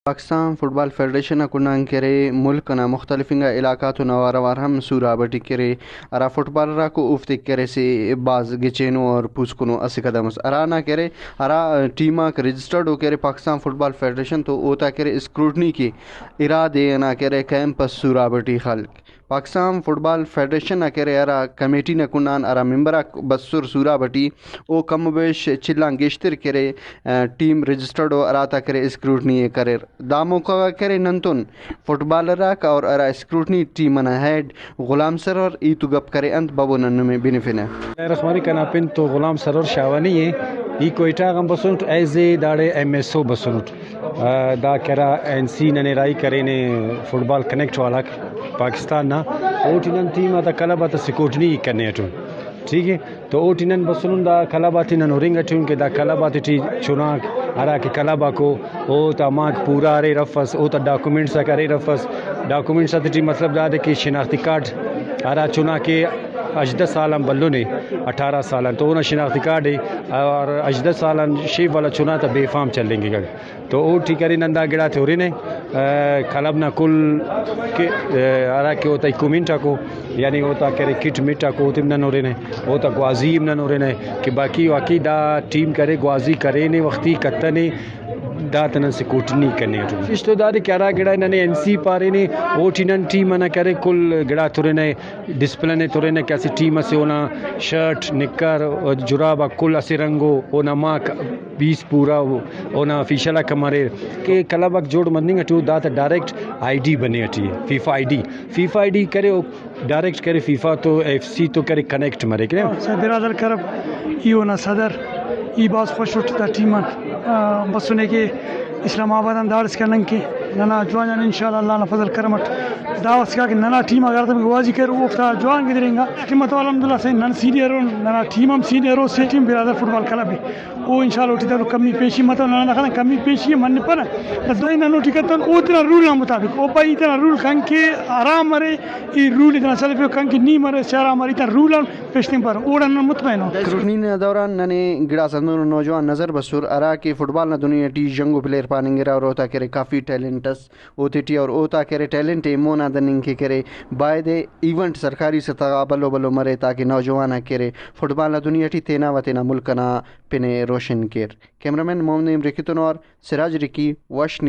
Pakistan football federation कुनान करे मुल्क ना मुख्तलिफिंगा इलाका तो नवारवार हम सूरा बटी करे अरा फुटबॉलरा को उफ्ते करे से बाज गिचेनो और पुस्कुनो असे कदमस अरा ना करे अरा टीमा के रजिस्टर्ड हो करे पाकिस्तान फुटबॉल फेडरेशन तो ओता करे स्क्रूटनी की इरादे ना करे कैंपस सूरा बटी खल्क पाकिस्तान फुटबॉल फेडरेशन ना करे अरा कमेटी न कुनान अरा मेंबरा बसुर सूरा बटी ओ कम बेश चिल्ला गेश्तर करे टीम रजिस्टर्ड हो अराता करे स्क्रूटनी करे दामो का करे नंतुन फुटबॉलरा का और अरा स्क्रूटनी टीम ना हेड गुलाम सरवर ई तो गप करे अंत बबो नन्नु में बेनिफिट है रखमारी कना पिन तो गुलाम सरवर शावानी है ई कोइटा गम बसुंट एजे दाड़े एमएसओ बसुंट दा करा एनसी नने राई करे ने फुटबॉल कनेक्ट वाला पाकिस्तान ना ओटिनन टीम आता कलाबात सिकोटनी करने अटू ठीक है तो ओटिनन बसुन दा कलाबाती नन रिंग अटून के दा कलाबाती टी चुना अरा के कलाबा को ओ तमाक पूरा अरे रफस ओ ता डॉक्यूमेंट्स करे रफस डॉक्यूमेंट्स ती मतलब दा के शिनाख्ती कार्ड अरा चुना के अजदा सालम बल्लो ने 18 साल तो उन्हें शिनाख्ती कार्ड है और अजदा साल शेफ वाला चुना तो बेफाम चलेंगे गए तो वो ठीक है नंदा गिड़ा थे और ने खलब ना कुल के अरा के होता इकुमिंटा को यानी होता करे किट मिटा को तिम न ने होता ग्वाजीम न ने कि बाकी वाकई दा टीम करे ग्वाजी करे ने वक्ती कत्तने दातन से कोटनी करने रिश्तेदारी क्या गिड़ा ने एनसी पारे ने ओटिनन टीम ना करे कुल गिड़ा तुरे ने डिस्प्ले तुरे ने कैसे टीम से होना शर्ट निक्कर और जुराबा कुल असे रंगो ओना माक 20 पूरा ओना फिशला कमरे के कलबक जोड़ मंदिंग अटू दात डायरेक्ट आईडी बने अटी फीफा आईडी करे डायरेक्ट करे फीफा तो एफसी तो करे कनेक्ट मरे करे बिरादर करब ई होना सदर ई बास खुश उठता टीम बसुने के इस्लामाबाद दारस करने के नना जवान इंशाल्लाह अल्लाह फजल करमट दावस का कि नना टीम अगर तुम गवाजी कर वो जवान के देंगे टीम तो अल्हम्दुलिल्लाह से नन सीनियर नना टीम हम सीनियर से टीम बिरादर फुटबॉल क्लब है वो इंशाल्लाह उठी तो कमी पेशी मत नना खाना कमी पेशी मन पर दो ननो टिकट तो उतना रूल ना मुताबिक ओ भाई इतना रूल कं के आराम मरे ये रूल इतना चले पे कं के नी मरे सारा मरे इतना रूल पेशटिंग पर ओडन मुतमैन हो स्क्रूटनी ने दौरान नने गिड़ा संदूर नौजवान नजर बसुर अरा के फुटबॉल न दुनिया टी जंगो प्लेयर पानेंगे और होता करे काफ़ी टैलेंटस ओटी और ओता करे टैलेंट मोना दनिंग के करे बायदे इवेंट सरकारी सतह बलो बलो मरे ताकि नौजवान करे फुटबॉल न दुनिया टी तेना व तेना मुल्क ना पिने रोशन केर कैमरामैन मोहम्मद रिकितन और सिराज रिकी वश